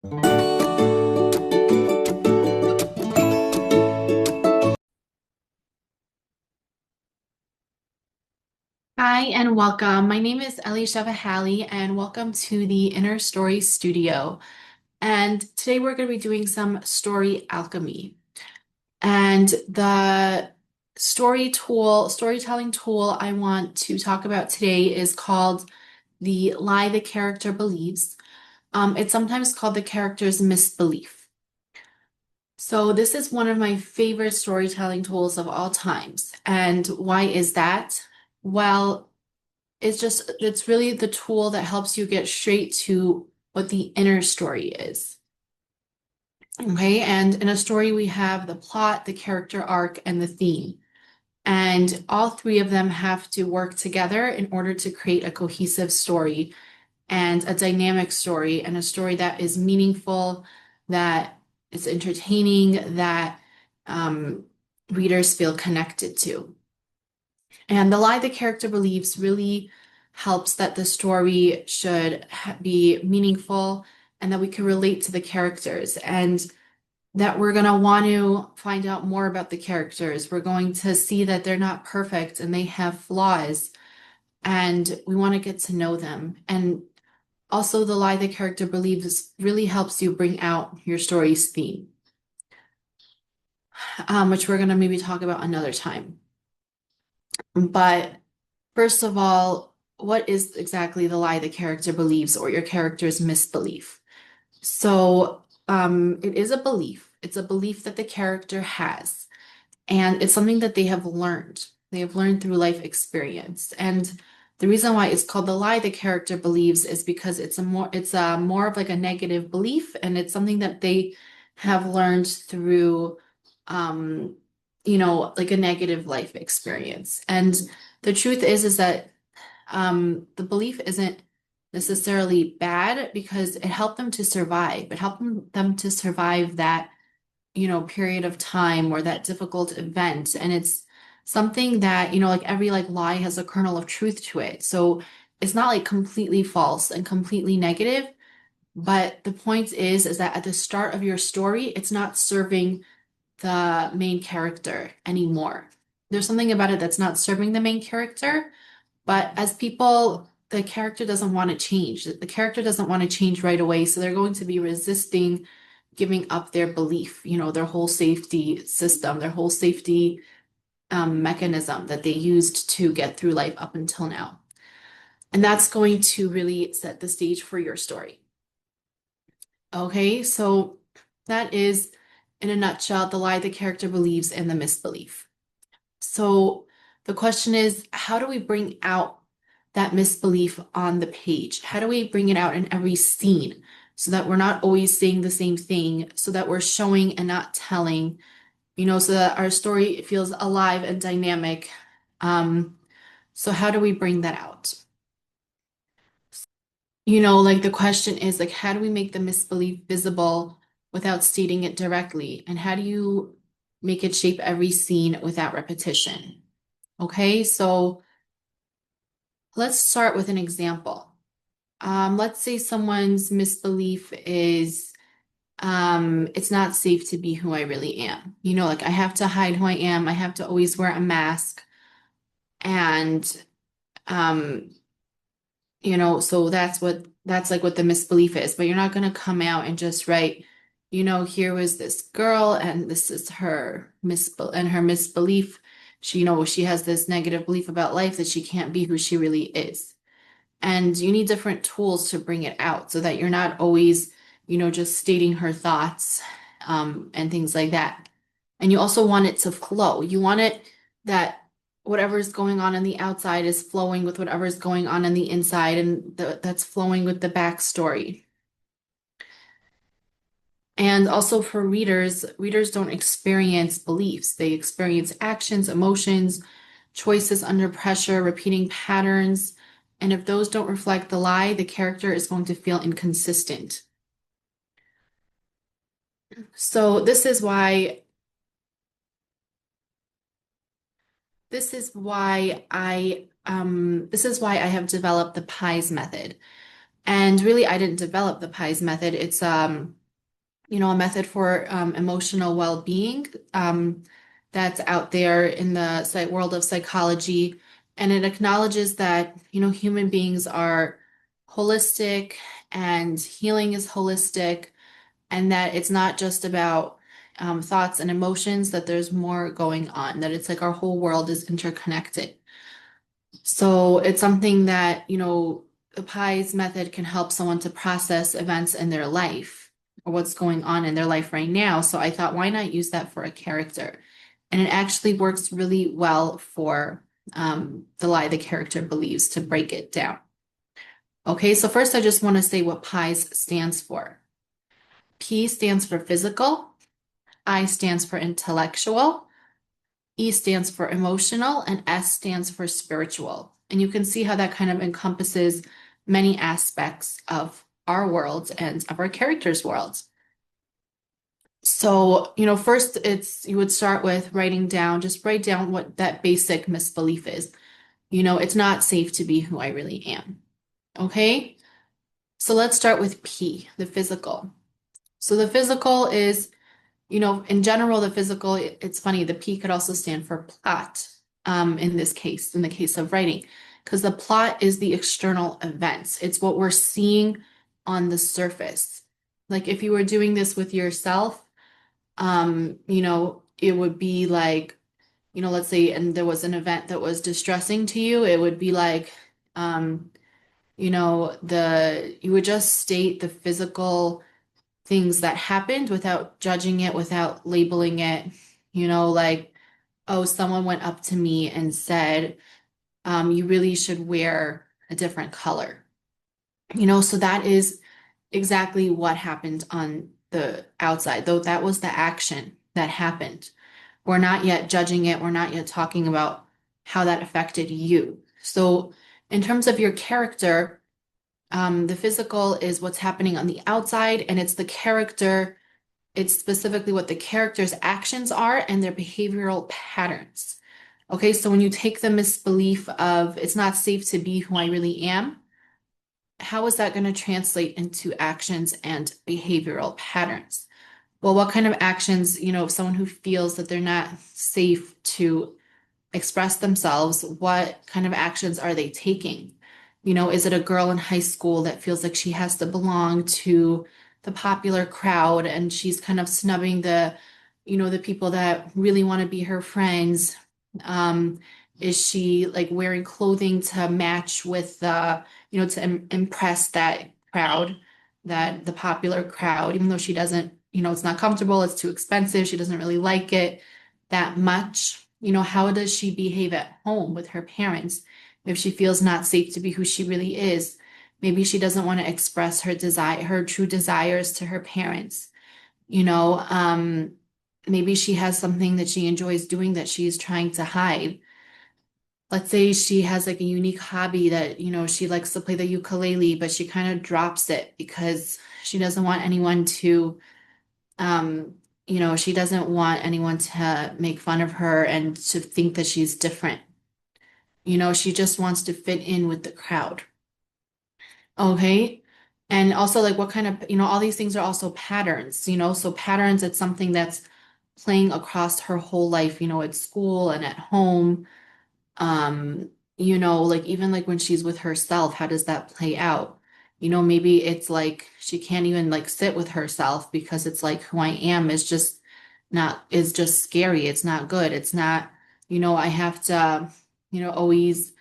Hi and welcome. My name is Ellie Shavahali and welcome to the Inner Story Studio. And today we're going to be doing some story alchemy. And the storytelling tool I want to talk about today is called the lie the character believes. It's sometimes called the character's misbelief. So this is one of my favorite storytelling tools of all times. And why is that? Well, it's really the tool that helps you get straight to what the inner story is. Okay, and in a story, we have the plot, the character arc, and the theme. And all three of them have to work together in order to create a cohesive story and a dynamic story, and a story that is meaningful, that is entertaining, that um, readers feel connected to. And the lie the character believes really helps that the story should be meaningful and that we can relate to the characters and that we're going to want to find out more about the characters. We're going to see that they're not perfect and they have flaws and we want to get to know them. And also, the lie the character believes really helps you bring out your story's theme, which we're going to maybe talk about another time. But first of all, what is exactly the lie the character believes or your character's misbelief? So, it is a belief. It's a belief that the character has, and it's something that they have learned. They have learned through life experience. And the reason why it's called the lie the character believes is because it's a more of like a negative belief, and it's something that they have learned through um, like a negative life experience. And the truth is that the belief isn't necessarily bad because it helped them to survive. It helped them to survive that, period of time or that difficult event. And it's something that, like every like lie has a kernel of truth to it. So it's not like completely false and completely negative. But the point is that at the start of your story, it's not serving the main character anymore. There's something about it that's not serving the main character, but as people, the character doesn't want to change. The character doesn't want to change right away, so they're going to be resisting giving up their belief, their whole safety system, their whole safety mechanism that they used to get through life up until now. And that's going to really set the stage for your story. Okay, so that is, in a nutshell, the lie the character believes and the misbelief. So the question is, how do we bring out that misbelief on the page? How do we bring it out in every scene so that we're not always saying the same thing, so that we're showing and not telling, so that our story feels alive and dynamic? So how do we bring that out? Like the question is like, how do we make the misbelief visible without stating it directly? And how do you make it shape every scene without repetition? Okay, so let's start with an example. Let's say someone's misbelief is it's not safe to be who I really am. Like I have to hide who I am. I have to always wear a mask. And um, so that's like what the misbelief is. But you're not gonna come out and just write, here was this girl and this is her misbelief. She has this negative belief about life that she can't be who she really is. And you need different tools to bring it out so that you're not always, just stating her thoughts, and things like that. And you also want it to flow. You want it that whatever's going on the outside is flowing with whatever's going on the inside, and that's flowing with the backstory. And also for readers don't experience beliefs. They experience actions, emotions, choices under pressure, repeating patterns. And if those don't reflect the lie, the character is going to feel inconsistent. So this is why I have developed the pies method. And really, I didn't develop the pies method. It's a method for emotional well-being that's out there in the world of psychology. And it acknowledges that, human beings are holistic and healing is holistic, and that it's not just about thoughts and emotions, that there's more going on, that it's like our whole world is interconnected. So it's something that, the pies method can help someone to process events in their life or what's going on in their life right now. So I thought, why not use that for a character? And it actually works really well for the lie the character believes, to break it down. Okay, so first I just want to say what pies stands for. P stands for physical, I stands for intellectual, E stands for emotional, and S stands for spiritual. And you can see how that kind of encompasses many aspects of our world and of our characters' worlds. So, first you would start with just write down what that basic misbelief is. It's not safe to be who I really am. Okay? So let's start with P, the physical. So the physical is, in general, the physical, it's funny, the P could also stand for plot, in this case, in the case of writing, because the plot is the external events. It's what we're seeing on the surface. Like if you were doing this with yourself, it would be like, let's say, and there was an event that was distressing to you, it would be like, um, you would just state the physical things that happened without judging it, without labeling it, like, oh, someone went up to me and said, you really should wear a different color. So that is exactly what happened on the outside, though that was the action that happened. We're not yet judging it. We're not yet talking about how that affected you. So, in terms of your character, the physical is what's happening on the outside, and it's specifically what the character's actions are and their behavioral patterns. Okay, so when you take the misbelief of it's not safe to be who I really am, how is that going to translate into actions and behavioral patterns? Well, what kind of actions, if someone who feels that they're not safe to express themselves, what kind of actions are they taking? Is it a girl in high school that feels like she has to belong to the popular crowd and she's kind of snubbing the people that really want to be her friends? Is she like wearing clothing to match with to impress that crowd, the popular crowd, even though she doesn't, it's not comfortable, it's too expensive, she doesn't really like it that much. How does she behave at home with her parents if she feels not safe to be who she really is? Maybe she doesn't want to express her true desires to her parents. You know, um, Maybe she has something that she enjoys doing that she's trying to hide. Let's say she has like a unique hobby that, she likes to play the ukulele, but she kind of drops it because she doesn't want anyone to um, she doesn't want anyone to make fun of her and to think that she's different. She just wants to fit in with the crowd. Okay. And also, like, what kind of, all these things are also patterns, so patterns, it's something that's playing across her whole life, at school and at home. Um, like even like when she's with herself, how does that play out? Maybe it's like she can't even like sit with herself because it's like who I am is just scary. It's not good. It's not, I have to, always,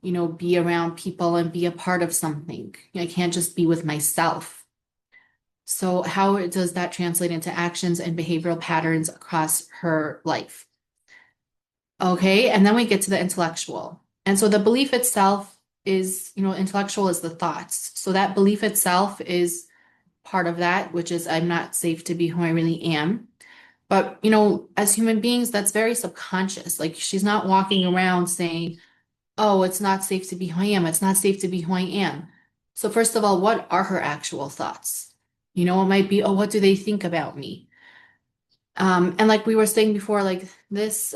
be around people and be a part of something. I can't just be with myself. So how does that translate into actions and behavioral patterns across her life? Okay, and then we get to the intellectual. And so the belief itself is, intellectual is the thoughts. So that belief itself is part of that, which is I'm not safe to be who I really am. But, as human beings, that's very subconscious. Like she's not walking around saying, oh, it's not safe to be who I am. It's not safe to be who I am. So first of all, what are her actual thoughts? It might be, oh, what do they think about me? And like we were saying before, like this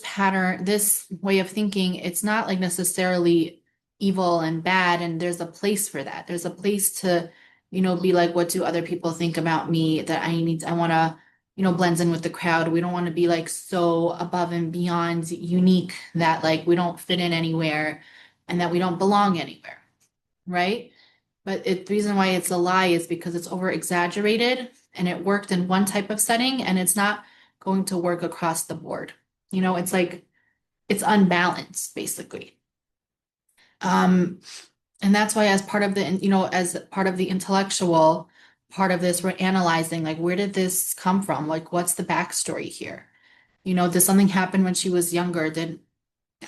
pattern, this way of thinking, it's not like necessarily evil and bad, and there's a place for that. There's a place to, be like, what do other people think about me, that I want to, blend in with the crowd. We don't want to be like so above and beyond unique that like we don't fit in anywhere and that we don't belong anywhere, right? But the reason why it's a lie is because it's over exaggerated and it worked in one type of setting and it's not going to work across the board. It's like it's unbalanced basically. Um, and that's why as part of as part of the intellectual part of this, we're analyzing like where did this come from? Like what's the backstory here? Did something happen when she was younger? Did,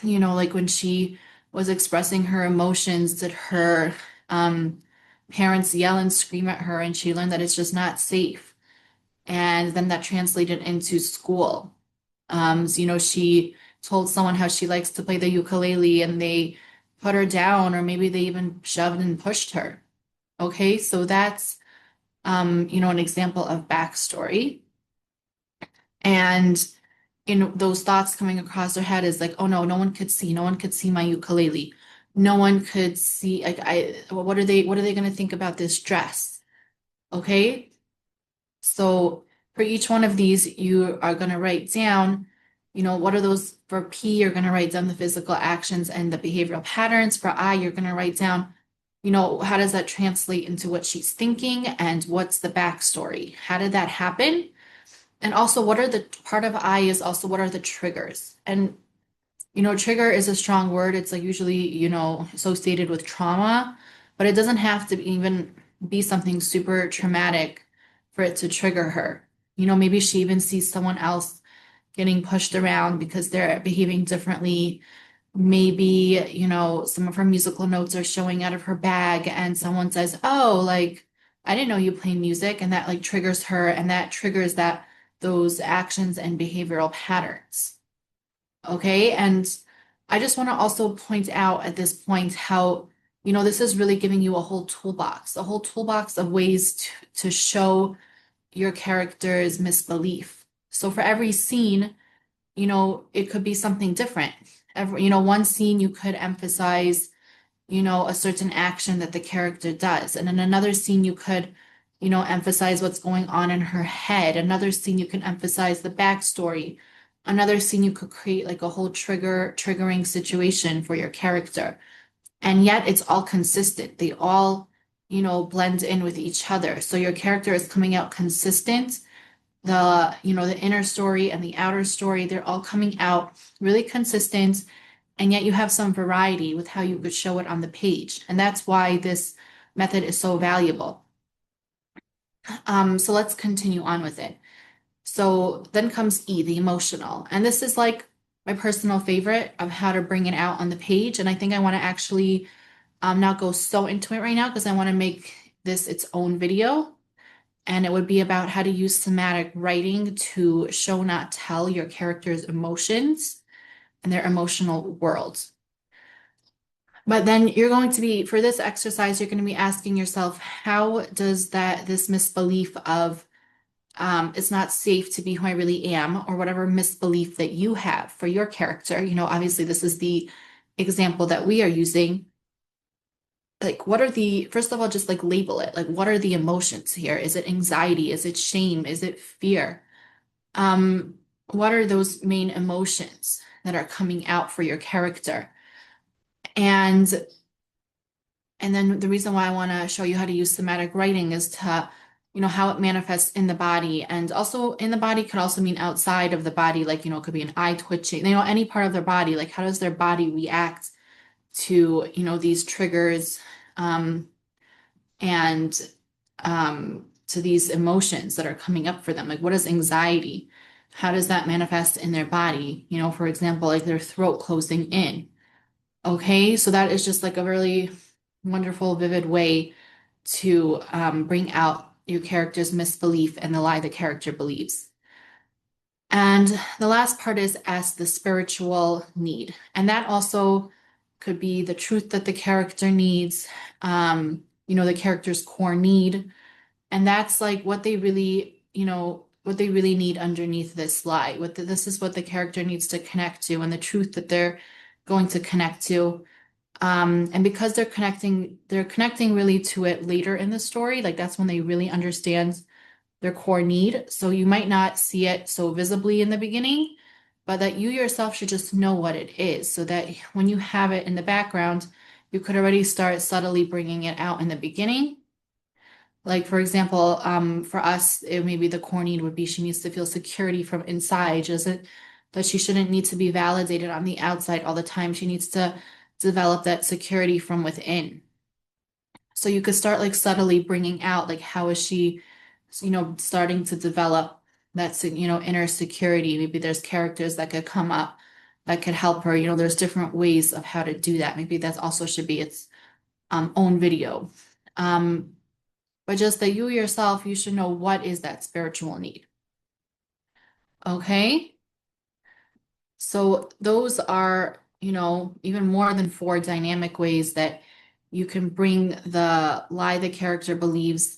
like when she was expressing her emotions, did her parents yell and scream at her and she learned that it's just not safe? And then that translated into school. So, she told someone how she likes to play the ukulele and they put her down, or maybe they even shoved and pushed her. Okay, so that's, an example of backstory. And those thoughts coming across her head is like, oh no, no one could see my ukulele. No one could see, like, what are they going to think about this dress? Okay. So for each one of these, you are going to write down, what are those for P, you're going to write down the physical actions and the behavioral patterns. For I, you're going to write down, how does that translate into what she's thinking and what's the backstory? How did that happen? And also, what are the part of I is also what are the triggers? And, trigger is a strong word. It's like usually, associated with trauma, but it doesn't have to even be something super traumatic for it to trigger her. Maybe she even sees someone else getting pushed around because they're behaving differently. Maybe, some of her musical notes are showing out of her bag and someone says, "Oh, like, I didn't know you play music." And that like triggers her and that triggers those actions and behavioral patterns. Okay. And I just want to also point out at this point how, this is really giving you a whole toolbox of ways to show your character's misbelief. So for every scene, it could be something different. One scene you could emphasize, a certain action that the character does. And in another scene, you could, emphasize what's going on in her head. Another scene, you can emphasize the backstory. Another scene, you could create like a whole triggering situation for your character. And yet it's all consistent. They all, blend in with each other. So your character is coming out consistent. The inner story and the outer story, they're all coming out really consistent, and yet you have some variety with how you could show it on the page. And that's why this method is so valuable. So let's continue on with it. So then comes E, the emotional. And this is like my personal favorite of how to bring it out on the page. And I think I want to actually not go so into it right now because I want to make this its own video. And it would be about how to use somatic writing to show, not tell your character's emotions and their emotional world. But then you're going to be, for this exercise, you're going to be asking yourself, how does this misbelief of it's not safe to be who I really am, or whatever misbelief that you have for your character, obviously this is the example that we are using. Like, first of all, just like label it. Like, what are the emotions here? Is it anxiety? Is it shame? Is it fear? What are those main emotions that are coming out for your character? And And then the reason why I want to show you how to use somatic writing is to, how it manifests in the body. And also in the body could also mean outside of the body, like, it could be an eye twitching, any part of their body, like how does their body react to, these triggers, and to these emotions that are coming up for them. Like what is anxiety? How does that manifest in their body? For example, like their throat closing in. Okay, so that is just like a really wonderful, vivid way to bring out your character's misbelief and the lie the character believes. And the last part is as the spiritual need. And that also could be the truth that the character needs, the character's core need. And that's like what they really, what they really need underneath this lie. This is what the character needs to connect to, and the truth that they're going to connect to. And because they're connecting really to it later in the story, like that's when they really understand their core need. So you might not see it so visibly in the beginning, but that you yourself should just know what it is so that when you have it in the background, you could already start subtly bringing it out in the beginning. Like, for example, for us, it maybe the core need would be she needs to feel security from inside, just that she shouldn't need to be validated on the outside all the time. She needs to develop that security from within. So you could start like subtly bringing out like how is she, starting to develop that, inner security. Maybe there's characters that could come up that could help her. There's different ways of how to do that. Maybe that also should be its own video. Um, but just that you yourself, you should know what is that spiritual need. Okay? So those are, even more than four dynamic ways that you can bring the lie the character believes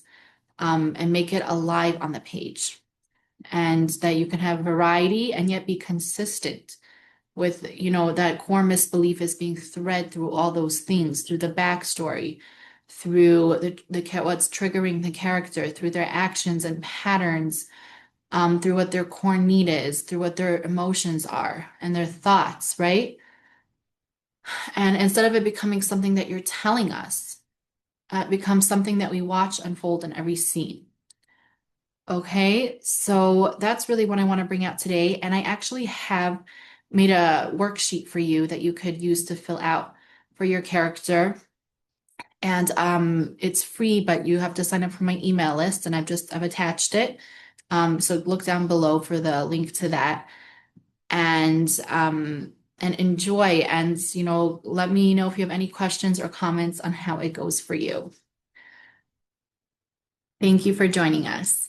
and make it alive on the page. And that you can have variety and yet be consistent with, that core misbelief is being thread through all those things, through the backstory, through what's triggering the character, through their actions and patterns, through what their core need is, through what their emotions are and their thoughts, right? And instead of it becoming something that you're telling us, it becomes something that we watch unfold in every scene. Okay, so that's really what I want to bring out today. And I actually have made a worksheet for you that you could use to fill out for your character. And it's free, but you have to sign up for my email list, and I've attached it. So look down below for the link to that and enjoy and let me know if you have any questions or comments on how it goes for you. Thank you for joining us.